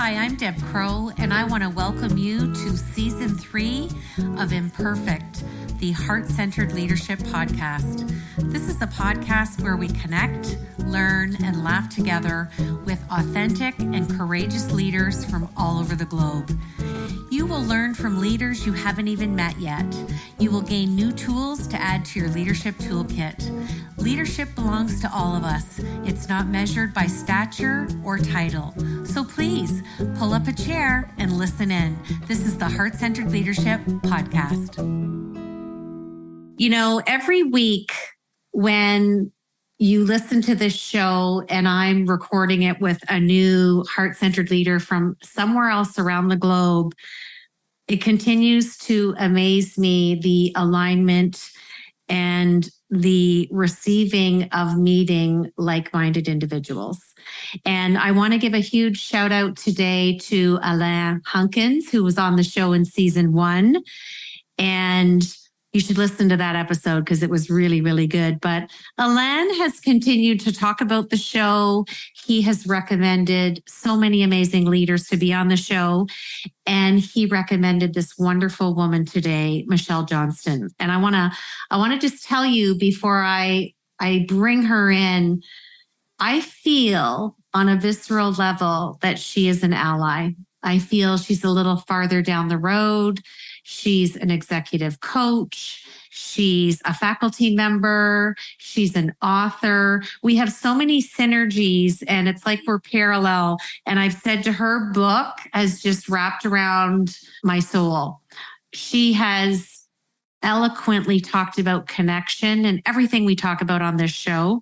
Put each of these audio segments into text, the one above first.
Hi, I'm Deb Crow, and I want to welcome you to Season 3 of Imperfect, the Heart-Centered Leadership Podcast. This is a podcast where we connect, learn, and laugh together with authentic and courageous leaders from all over the globe. You will learn from leaders you haven't even met yet. You will gain new tools to add to your leadership toolkit. Leadership belongs to all of us. It's not measured by stature or title. So please pull up a chair and listen in. This is the Heart-Centered Leadership Podcast. You know, every week when you listen to this show and I'm recording it with a new heart-centered leader from somewhere else around the globe, it continues to amaze me, the alignment and the receiving of meeting like-minded individuals. And I want to give a huge shout out today to Alain Hunkins, who was on the show in season 1. And you should listen to that episode because it was really, really good. But Alain has continued to talk about the show. He has recommended so many amazing leaders to be on the show. And he recommended this wonderful woman today, Michelle Johnston. And I want to just tell you before I bring her in, I feel on a visceral level that she is an ally. I feel she's a little farther down the road. She's an executive coach. She's a faculty member. She's an author. We have so many synergies and it's like we're parallel. And I've said to her book has just wrapped around my soul. She has eloquently talked about connection and everything we talk about on this show.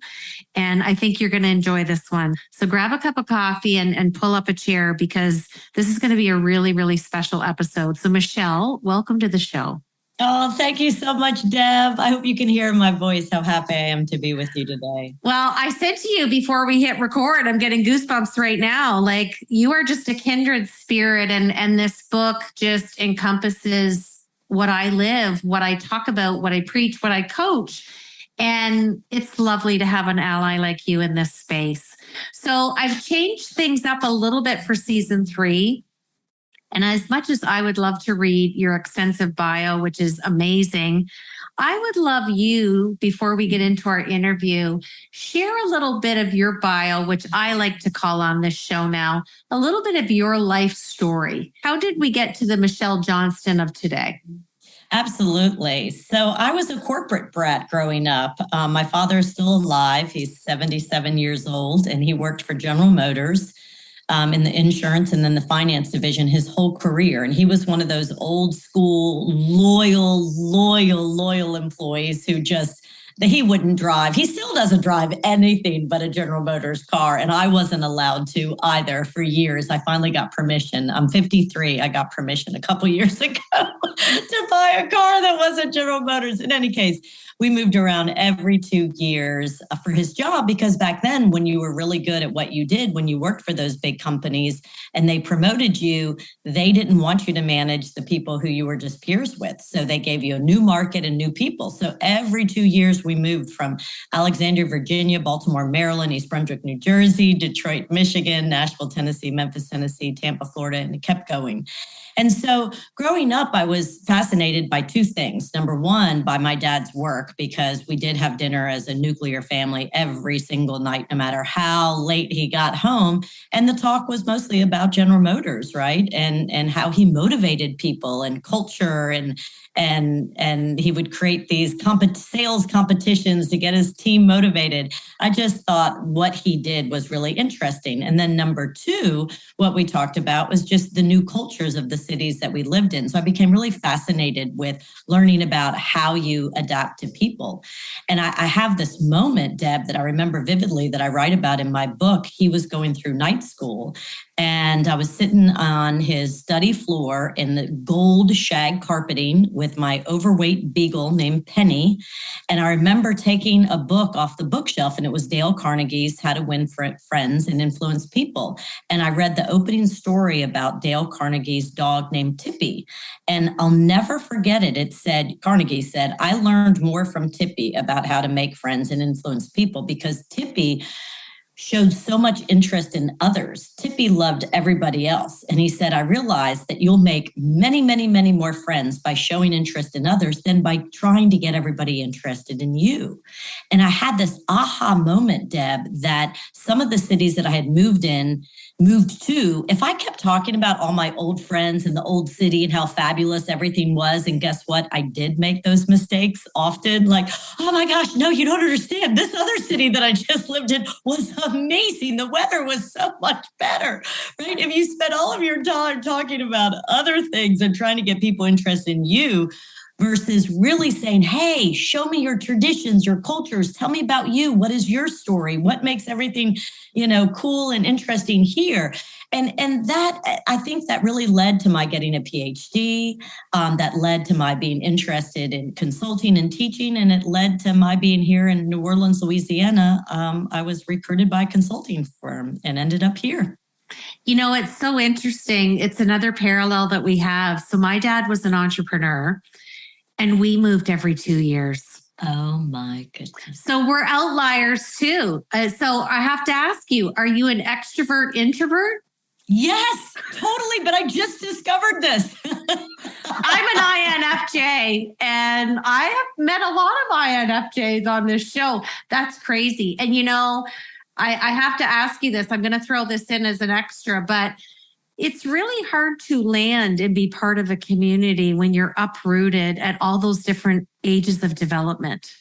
And I think you're going to enjoy this one. So grab a cup of coffee and pull up a chair because this is going to be a really, really special episode. So Michelle, welcome to the show. Oh, thank you so much, Deb. I hope you can hear in my voice how happy I am to be with you today. Well, I said to you before we hit record, I'm getting goosebumps right now. Like you are just a kindred spirit and this book just encompasses what I live, what I talk about, what I preach, what I coach. And it's lovely to have an ally like you in this space. So I've changed things up a little bit for season 3. And as much as I would love to read your extensive bio, which is amazing, I would love you, before we get into our interview, share a little bit of your bio, which I like to call on this show now, a little bit of your life story. How did we get to the Michelle Johnston of today? Absolutely. So I was a corporate brat growing up. My father is still alive. He's 77 years old, and he worked for General Motors in the insurance and then the finance division his whole career. And he was one of those old school, loyal employees who he wouldn't drive. He still doesn't drive anything but a General Motors car. And I wasn't allowed to either for years. I finally got permission. I'm 53. I got permission a couple years ago to buy a car that wasn't General Motors. In any case, we moved around every 2 years for his job because back then when you were really good at what you did, when you worked for those big companies and they promoted you, they didn't want you to manage the people who you were just peers with. So they gave you a new market and new people. So every 2 years we moved from Alexandria, Virginia, Baltimore, Maryland, East Brunswick, New Jersey, Detroit, Michigan, Nashville, Tennessee, Memphis, Tennessee, Tampa, Florida, and it kept going. And so growing up, I was fascinated by 2 things. Number one, by my dad's work, because we did have dinner as a nuclear family every single night, no matter how late he got home. And the talk was mostly about General Motors, right? And how he motivated people and culture and he would create these sales competitions to get his team motivated. I just thought what he did was really interesting. And then number 2, what we talked about was just the new cultures of the cities that we lived in. So I became really fascinated with learning about how you adapt to people. And I have this moment, Deb, that I remember vividly that I write about in my book. He was going through night school and I was sitting on his study floor in the gold shag carpeting with my overweight beagle named Penny. And I remember taking a book off the bookshelf and it was Dale Carnegie's How to Win Friends and Influence People. And I read the opening story about Dale Carnegie's dog named Tippy. And I'll never forget it. It said, Carnegie said, I learned more from Tippy about how to make friends and influence people because Tippy showed so much interest in others. Tippy loved everybody else. And he said, I realized that you'll make many, many, many more friends by showing interest in others than by trying to get everybody interested in you. And I had this aha moment, Deb, that some of the cities that I had moved to, if I kept talking about all my old friends in the old city and how fabulous everything was, and guess what? I did make those mistakes often. Like, oh my gosh, no, you don't understand. This other city that I just lived in was amazing. The weather was so much better, right? If you spend all of your time talking about other things and trying to get people interested in you, versus really saying, hey, show me your traditions, your cultures. Tell me about you. What is your story? What makes everything, cool and interesting here? And that, I think that really led to my getting a Ph.D. That led to my being interested in consulting and teaching. And it led to my being here in New Orleans, Louisiana. I was recruited by a consulting firm and ended up here. It's so interesting. It's another parallel that we have. So my dad was an entrepreneur. And we moved every 2 years. Oh my goodness. So we're outliers too. So I have to ask you, are you an extrovert introvert? Yes, totally. But I just discovered this. I'm an INFJ, and I have met a lot of INFJs on this show. That's crazy. And I have to ask you this. I'm going to throw this in as an extra, but it's really hard to land and be part of a community when you're uprooted at all those different ages of development.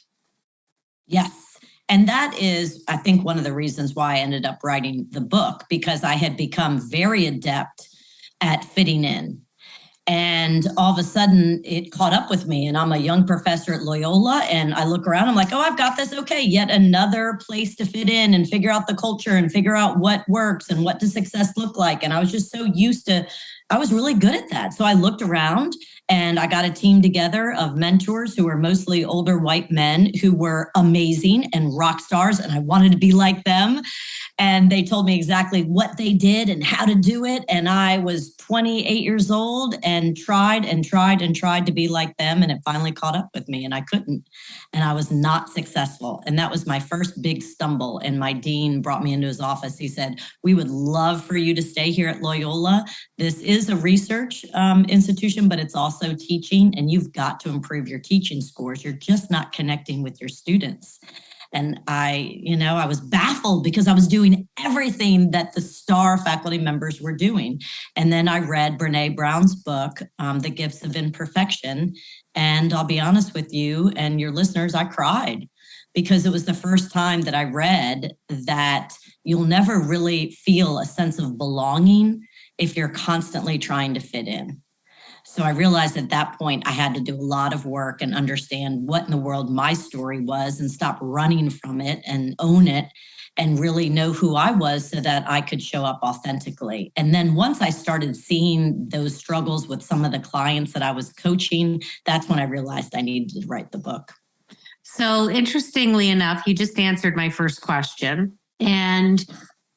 Yes. And that is, I think, one of the reasons why I ended up writing the book, because I had become very adept at fitting in. And all of a sudden it caught up with me, and I'm a young professor at Loyola, and I look around, I'm like, oh, I've got this. Okay, yet another place to fit in and figure out the culture and figure out what works and what does success look like. And I was just so used to, I was really good at that. So I looked around and I got a team together of mentors who were mostly older white men who were amazing and rock stars, and I wanted to be like them. And they told me exactly what they did and how to do it. And I was 28 years old and tried to be like them. And it finally caught up with me, and I couldn't. And I was not successful. And that was my first big stumble. And my dean brought me into his office. He said, we would love for you to stay here at Loyola. This is a research institution, but it's also teaching. And you've got to improve your teaching scores. You're just not connecting with your students. And I was baffled because I was doing everything that the star faculty members were doing. And then I read Brené Brown's book, The Gifts of Imperfection. And I'll be honest with you and your listeners, I cried, because it was the first time that I read that you'll never really feel a sense of belonging if you're constantly trying to fit in. So I realized at that point I had to do a lot of work and understand what in the world my story was and stop running from it and own it and really know who I was so that I could show up authentically. And then once I started seeing those struggles with some of the clients that I was coaching, that's when I realized I needed to write the book. So interestingly enough, you just answered my first question. And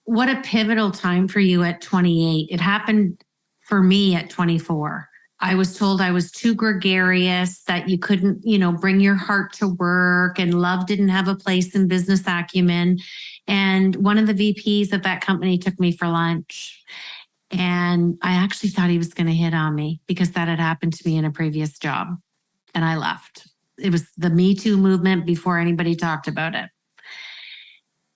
what a pivotal time for you at 28. It happened for me at 24. I was told I was too gregarious, that you couldn't, bring your heart to work, and love didn't have a place in business acumen. And one of the VPs of that company took me for lunch. And I actually thought he was going to hit on me because that had happened to me in a previous job. And I left. It was the Me Too movement before anybody talked about it.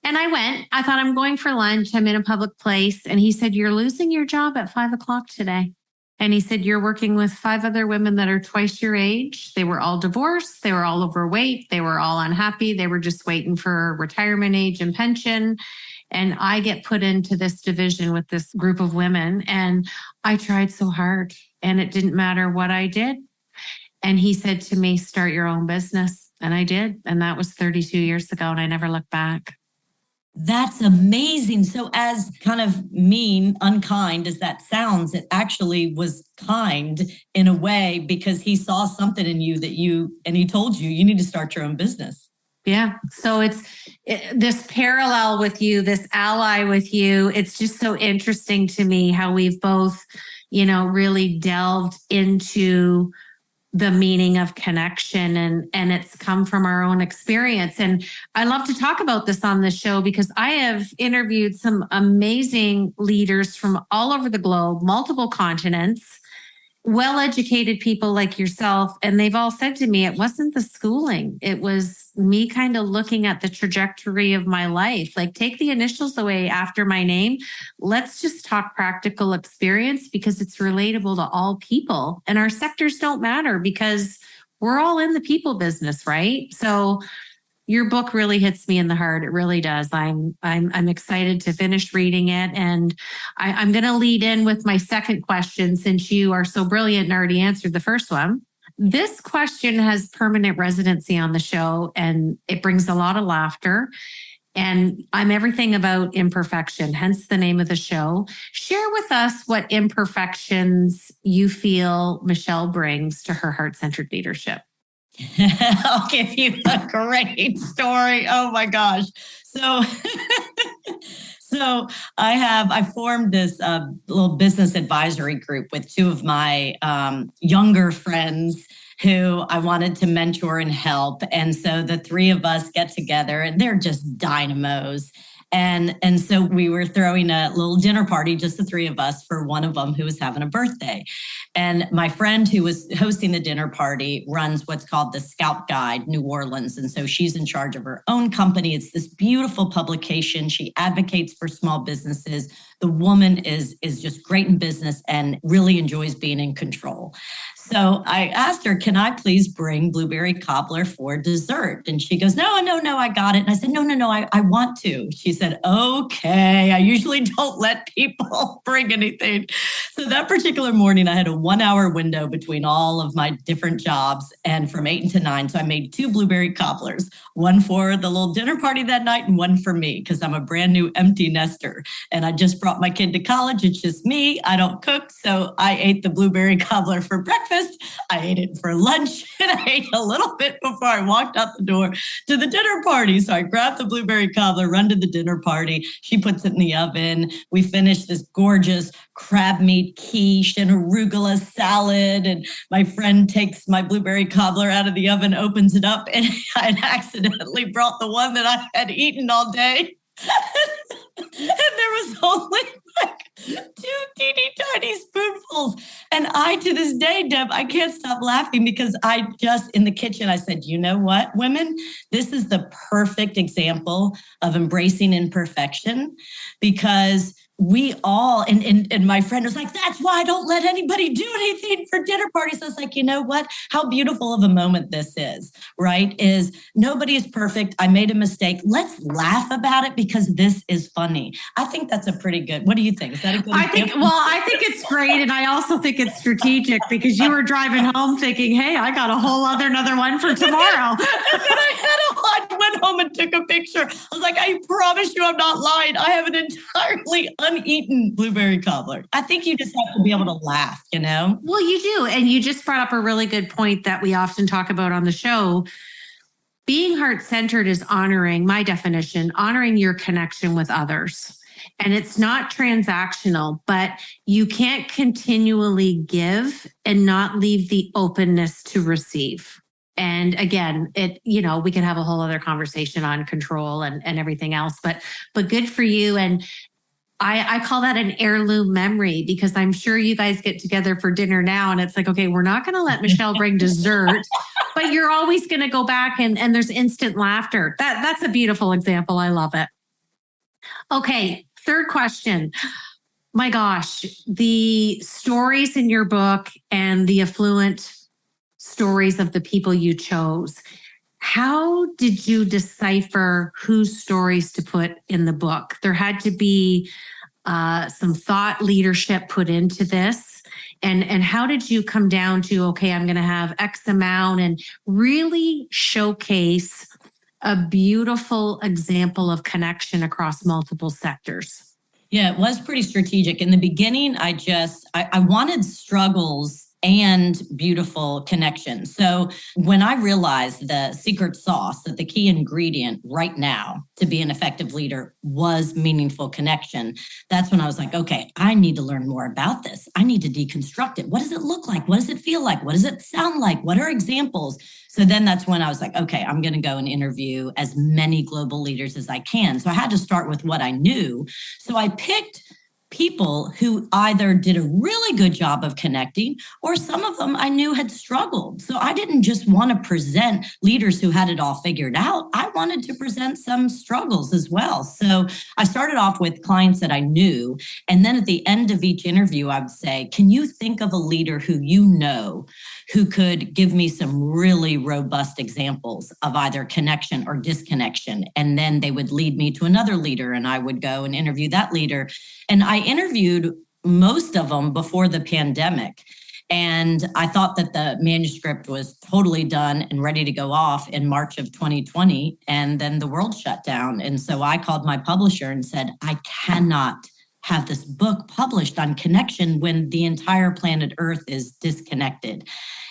And I went. I thought, I'm going for lunch. I'm in a public place. And he said, you're losing your job at 5:00 today. And he said, you're working with 5 other women that are twice your age. They were all divorced. They were all overweight. They were all unhappy. They were just waiting for retirement age and pension. And I get put into this division with this group of women. And I tried so hard, and it didn't matter what I did. And he said to me, start your own business. And I did. And that was 32 years ago. And I never looked back. That's amazing. So as kind of mean, unkind as that sounds, it actually was kind in a way, because he saw something in you and he told you need to start your own business. Yeah. So it's this parallel with you, this ally with you. It's just so interesting to me how we've both, really delved into the meaning of connection, and it's come from our own experience. And I love to talk about this on this show because I have interviewed some amazing leaders from all over the globe, multiple continents, well-educated people like yourself, and they've all said to me, it wasn't the schooling. It was me kind of looking at the trajectory of my life. Like, take the initials away after my name. Let's just talk practical experience because it's relatable to all people. And our sectors don't matter because we're all in the people business, right? So your book really hits me in the heart. It really does. I'm excited to finish reading it. And I'm going to lead in with my second question since you are so brilliant and already answered the first one. This question has permanent residency on the show, and it brings a lot of laughter. And I'm everything about imperfection, hence the name of the show. Share with us what imperfections you feel Michelle brings to her heart-centered leadership. I'll give you a great story. Oh my gosh. So I formed this little business advisory group with two of my younger friends who I wanted to mentor and help. And so the three of us get together, and they're just dynamos. And so we were throwing a little dinner party, just the three of us, for one of them who was having a birthday. And my friend who was hosting the dinner party runs what's called the Scout Guide New Orleans. And so she's in charge of her own company. It's this beautiful publication. She advocates for small businesses. The woman is just great in business and really enjoys being in control. So I asked her, can I please bring blueberry cobbler for dessert? And she goes, no, I got it. And I said, no, I want to. She said, okay, I usually don't let people bring anything. So that particular morning, I had a 1-hour window between all of my different jobs, and from 8 to 9. So I made 2 blueberry cobblers, one for the little dinner party that night and one for me, because I'm a brand new empty nester. And I just brought my kid to college. It's just me. I don't cook. So I ate the blueberry cobbler for breakfast. I ate it for lunch, and I ate a little bit before I walked out the door to the dinner party. So I grabbed the blueberry cobbler, run to the dinner party. She puts it in the oven. We finished this gorgeous crab meat quiche and arugula salad. And my friend takes my blueberry cobbler out of the oven, opens it up, and I accidentally brought the one that I had eaten all day. And there was only like 2 teeny tiny spoonfuls. And I, to this day, Deb, I can't stop laughing because I just, in the kitchen, I said, you know what, women, this is the perfect example of embracing imperfection, because we all, and my friend was like, that's why I don't let anybody do anything for dinner parties. I was like, you know what? How beautiful of a moment this is, right? Is nobody is perfect. I made a mistake. Let's laugh about it because this is funny. I think that's a pretty good, what do you think? Is that a good I think it's great. And I also think it's strategic because you were driving home thinking, hey, I got a whole another one for tomorrow. And then I went home and took a picture. I was like, I promise you I'm not lying. I have an entirely uneaten blueberry cobbler. I think you just have to be able to laugh, you know? Well, you do. And you just brought up a really good point that we often talk about on the show. Being heart-centered is honoring, my definition, honoring your connection with others. And it's not transactional, but you can't continually give and not leave the openness to receive. And again, we can have a whole other conversation on control and everything else, but good for you. And I call that an heirloom memory, because I'm sure you guys get together for dinner now and it's like, okay, we're not going to let Michelle bring dessert, but you're always going to go back and there's instant laughter. That's a beautiful example. I love it. Okay. Third question. My gosh, the stories in your book and the affluent stories of the people you chose. How did you decipher whose stories to put in the book? There had to be some thought leadership put into this. And how did you come down to, okay, I'm going to have X amount, and really showcase a beautiful example of connection across multiple sectors? Yeah, it was pretty strategic. In the beginning, I wanted struggles and beautiful connection. So when I realized the secret sauce, that the key ingredient right now to be an effective leader was meaningful connection, that's when I was like, okay, I need to learn more about this. I need to deconstruct it. What does it look like? What does it feel like? What does it sound like? What are examples? So then that's when I was like, okay, I'm going to go and interview as many global leaders as I can. So I had to start with what I knew. So I picked people who either did a really good job of connecting, or some of them I knew had struggled. So I didn't just want to present leaders who had it all figured out. I wanted to present some struggles as well. So I started off with clients that I knew. And then at the end of each interview, I would say, can you think of a leader who you know who could give me some really robust examples of either connection or disconnection? And then they would lead me to another leader, and I would go and interview that leader. And I interviewed most of them before the pandemic. And I thought that the manuscript was totally done and ready to go off in March of 2020. And then the world shut down. And so I called my publisher and said, I cannot have this book published on connection when the entire planet Earth is disconnected.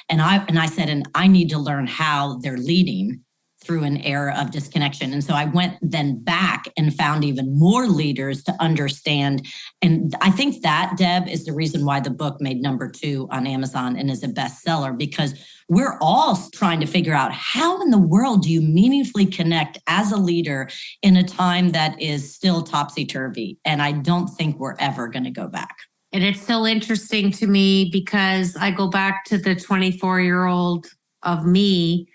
And I said, and I need to learn how they're leading through an era of disconnection. And so I went then back and found even more leaders to understand. And I think that, Deb, is the reason why the book made #2 on Amazon and is a bestseller, because we're all trying to figure out, how in the world do you meaningfully connect as a leader in a time that is still topsy-turvy? And I don't think we're ever going to go back. And it's still interesting to me because I go back to the 24-year-old of me.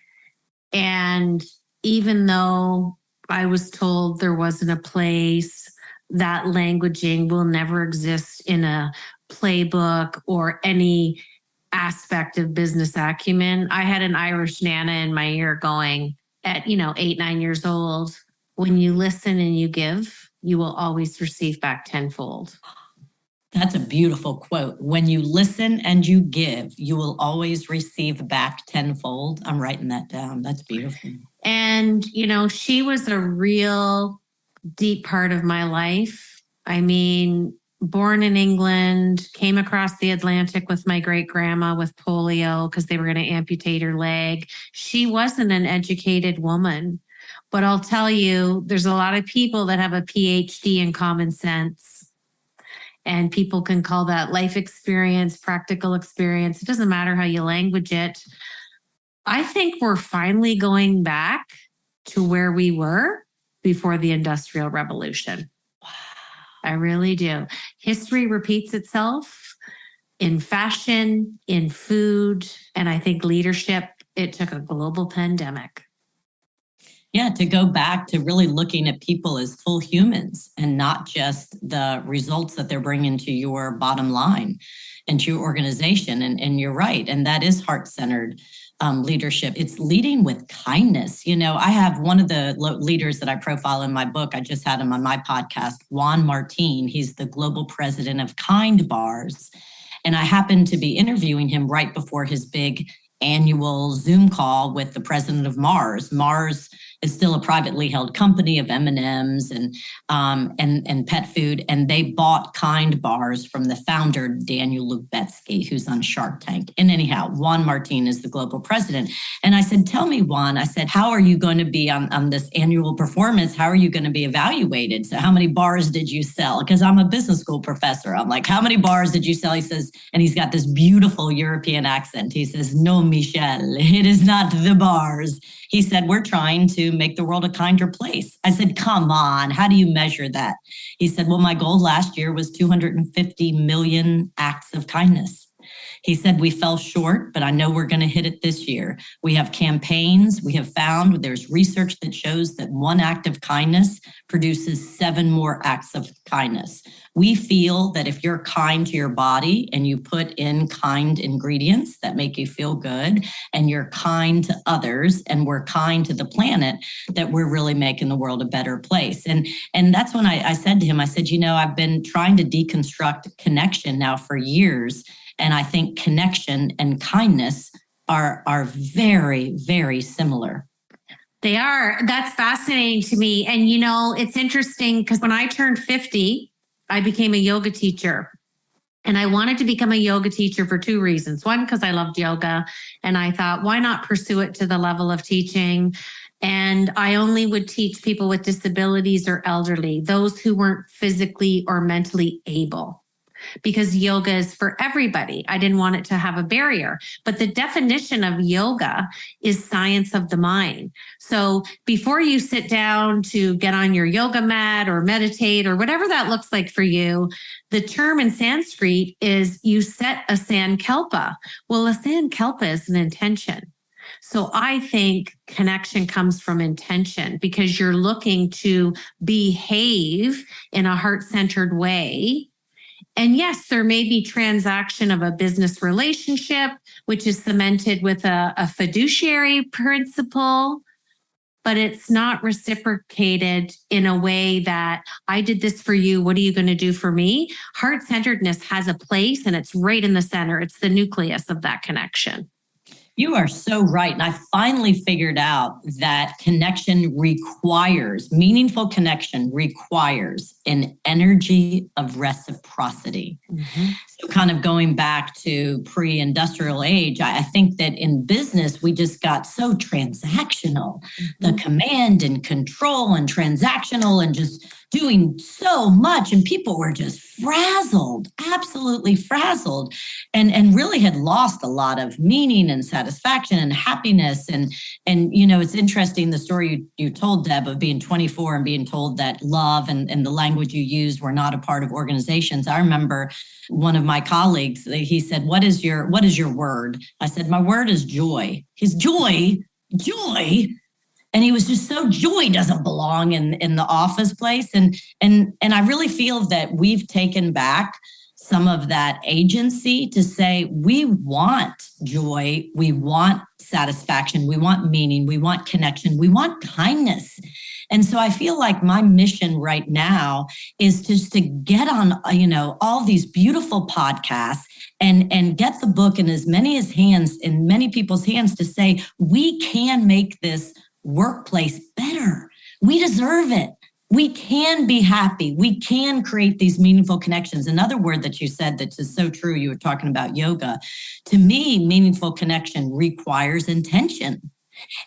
And even though I was told there wasn't a place, that languaging will never exist in a playbook or any aspect of business acumen, I had an Irish Nana in my ear going at, 8, 9 years old, when you listen and you give, you will always receive back tenfold. That's a beautiful quote. When you listen and you give, you will always receive back tenfold. I'm writing that down. That's beautiful. And, she was a real deep part of my life. I mean, born in England, came across the Atlantic with my great grandma with polio because they were going to amputate her leg. She wasn't an educated woman, but I'll tell you, there's a lot of people that have a Ph.D. in common sense. And people can call that life experience, practical experience. It doesn't matter how you language it. I think we're finally going back to where we were before the Industrial Revolution. Wow. I really do. History repeats itself in fashion, in food, and I think leadership. It took a global pandemic. Yeah, to go back to really looking at people as full humans and not just the results that they're bringing to your bottom line and to your organization. And you're right. And that is heart-centered leadership. It's leading with kindness. I have one of the leaders that I profile in my book. I just had him on my podcast, Juan Martin. He's the global president of Kind Bars. And I happened to be interviewing him right before his big annual Zoom call with the president of Mars. Mars is still a privately held company of M&Ms and pet food, and they bought Kind Bars from the founder, Daniel Lubetzky, who's on Shark Tank. And anyhow, Juan Martin is the global president. And I said, tell me, Juan, I said, how are you going to be on this annual performance? How are you going to be evaluated? So how many bars did you sell? Because I'm a business school professor. I'm like, how many bars did you sell? He says, and he's got this beautiful European accent. He says, no, Michelle, it is not the bars. He said, we're trying to make the world a kinder place. I said, come on, how do you measure that? He said, well, my goal last year was 250 million acts of kindness. He said, we fell short, but I know we're going to hit it this year. We have campaigns. We have found there's research that shows that one act of kindness produces 7 more acts of kindness. We feel that if you're kind to your body and you put in kind ingredients that make you feel good, and you're kind to others and we're kind to the planet, that we're really making the world a better place. And that's when I said to him, I said, I've been trying to deconstruct connection now for years. And I think connection and kindness are very, very similar. They are. That's fascinating to me. And, it's interesting because when I turned 50, I became a yoga teacher. And I wanted to become a yoga teacher for two reasons. One, because I loved yoga. And I thought, why not pursue it to the level of teaching? And I only would teach people with disabilities or elderly, those who weren't physically or mentally able, because yoga is for everybody. I didn't want it to have a barrier. But the definition of yoga is science of the mind. So before you sit down to get on your yoga mat or meditate or whatever that looks like for you, the term in Sanskrit is you set a sankalpa. Well, a sankalpa is an intention. So I think connection comes from intention, because you're looking to behave in a heart-centered way. And yes, there may be transaction of a business relationship, which is cemented with a fiduciary principle, but it's not reciprocated in a way that I did this for you. What are you going to do for me? Heart-centeredness has a place, and it's right in the center. It's the nucleus of that connection. You are so right. And I finally figured out that meaningful connection requires an energy of reciprocity. Mm-hmm. So kind of going back to pre-industrial age, I think that in business, we just got so transactional, the command and control and transactional and just doing so much, and people were just frazzled, absolutely frazzled, and really had lost a lot of meaning and satisfaction and happiness. And it's interesting, the story you told, Deb, of being 24 and being told that love and the language you used were not a part of organizations. I remember one of my colleagues, he said, what is your word? I said, my word is joy. His joy. And he was just so, joy doesn't belong in the office place. And I really feel that we've taken back some of that agency to say, we want joy, we want satisfaction, we want meaning, we want connection, we want kindness. And so I feel like my mission right now is just to get on, all these beautiful podcasts and get the book in many people's hands to say, we can make this workplace better. We deserve it. We can be happy. We can create these meaningful connections. Another word that you said that is so true, you were talking about yoga. To me, meaningful connection requires intention.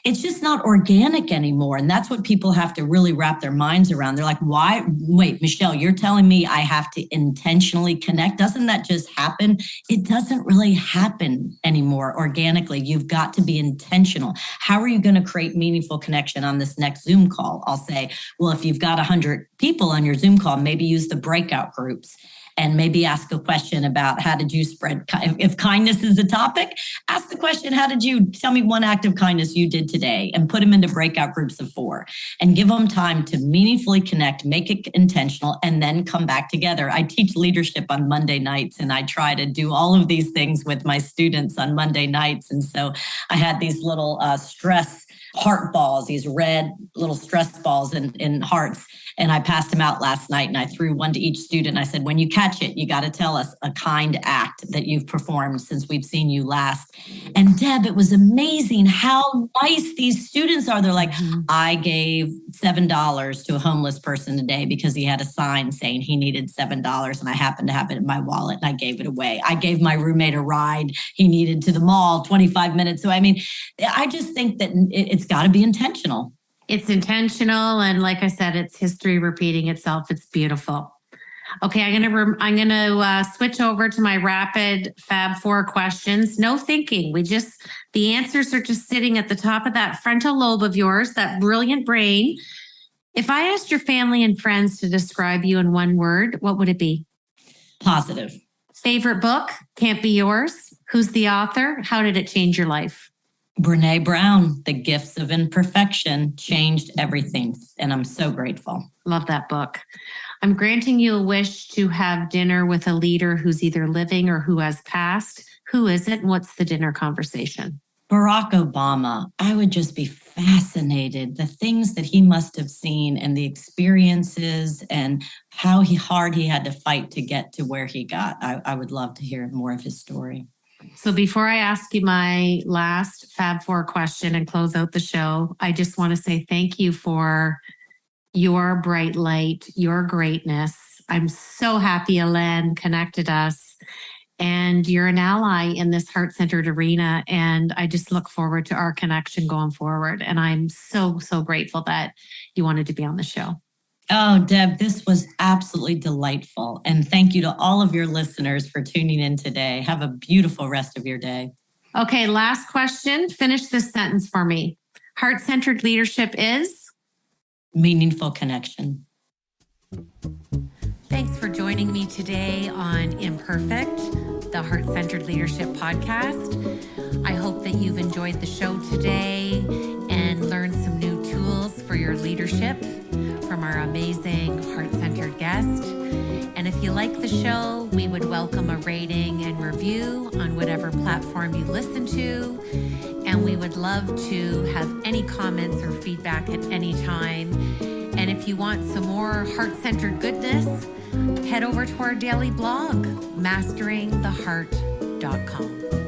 It's just not organic anymore. And that's what people have to really wrap their minds around. They're like, why? Wait, Michelle, you're telling me I have to intentionally connect? Doesn't that just happen? It doesn't really happen anymore organically. You've got to be intentional. How are you going to create meaningful connection on this next Zoom call? I'll say, well, if you've got 100 people on your Zoom call, maybe use the breakout groups. And maybe ask a question about how did you spread, if kindness is the topic, ask the question, how did you tell me one act of kindness you did today, and put them into breakout groups of 4 and give them time to meaningfully connect, make it intentional, and then come back together. I teach leadership on Monday nights, and I try to do all of these things with my students on Monday nights. And so I had these little stress heart balls, these red little stress balls in hearts. And I passed them out last night, and I threw one to each student. And I said, when you catch it, you got to tell us a kind act that you've performed since we've seen you last. And Deb, it was amazing how nice these students are. They're like, I gave $7 to a homeless person today because he had a sign saying he needed $7. And I happened to have it in my wallet, and I gave it away. I gave my roommate a ride he needed to the mall, 25 minutes. So, I just think that it's got to be intentional. It's intentional. And like I said, it's history repeating itself. It's beautiful. Okay, I'm gonna switch over to my rapid Fab 4 questions. No thinking. The answers are just sitting at the top of that frontal lobe of yours, that brilliant brain. If I asked your family and friends to describe you in one word, what would it be? Positive. Favorite book? Can't be yours. Who's the author? How did it change your life? Brene Brown, The Gifts of Imperfection, changed everything. And I'm so grateful. Love that book. I'm granting you a wish to have dinner with a leader who's either living or who has passed. Who is it? And what's the dinner conversation? Barack Obama. I would just be fascinated. The things that he must have seen and the experiences and how hard he had to fight to get to where he got. I would love to hear more of his story. So before I ask you my last Fab 4 question and close out the show, I just want to say thank you for your bright light, your greatness. I'm so happy Elaine connected us. and you're an ally in this heart-centered arena. And I just look forward to our connection going forward. And I'm so, so grateful that you wanted to be on the show. Oh, Deb, this was absolutely delightful. And thank you to all of your listeners for tuning in today. Have a beautiful rest of your day. Okay, last question. Finish this sentence for me. Heart-centered leadership is? Meaningful connection. Thanks for joining me today on Imperfect, the Heart-Centered Leadership Podcast. I hope that you've enjoyed the show today and learned some new tools for your leadership from our amazing heart-centered guest. And if you like the show, we would welcome a rating and review on whatever platform you listen to. And we would love to have any comments or feedback at any time. And if you want some more heart-centered goodness, head over to our daily blog, masteringtheheart.com.